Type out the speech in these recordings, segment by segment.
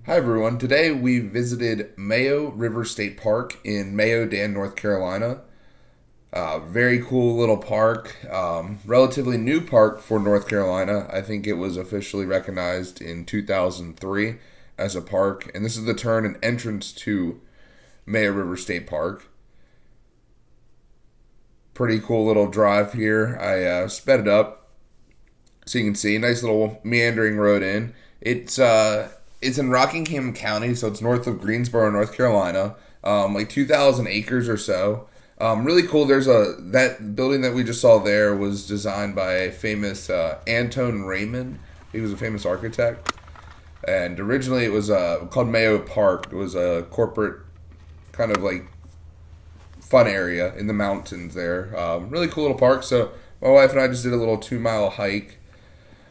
Hi everyone. Today we visited Mayo River State Park in Mayodan, North Carolina. Very cool little park. Relatively new park for North Carolina. I think it was officially recognized in 2003 as a park. And this is the turn and entrance to Mayo River State Park. Pretty cool little drive here. I sped it up so you can see. Nice little meandering road in. It's in Rockingham County, so it's north of Greensboro, North Carolina. Like 2,000 acres or so. Really cool. That building that we just saw there was designed by a famous Anton Raymond. He was a famous architect, and originally it was called Mayo Park. It was a corporate kind of like fun area in the mountains there. Really cool little park. So my wife and I just did a little 2 mile hike,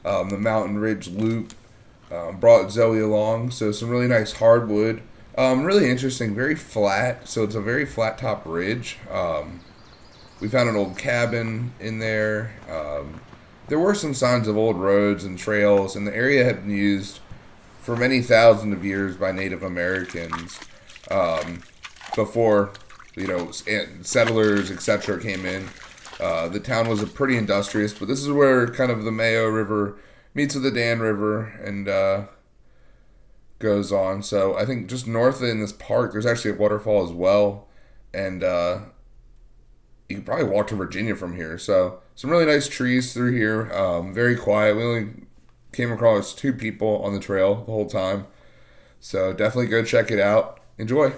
the Mountain Ridge Loop. Brought Zoe along, so some really nice hardwood. Really interesting, very flat. So it's a very flat top ridge. We found an old cabin in there. There were some signs of old roads and trails, and the area had been used for many thousands of years by Native Americans before settlers, etc. came in. The town was pretty industrious, but this is where kind of the Mayo River meets with the Dan River and goes on. So I think just north in this park, there's actually a waterfall as well, and you could probably walk to Virginia from here. So some really nice trees through here. Very quiet. We only came across two people on the trail the whole time. So definitely go check it out. Enjoy.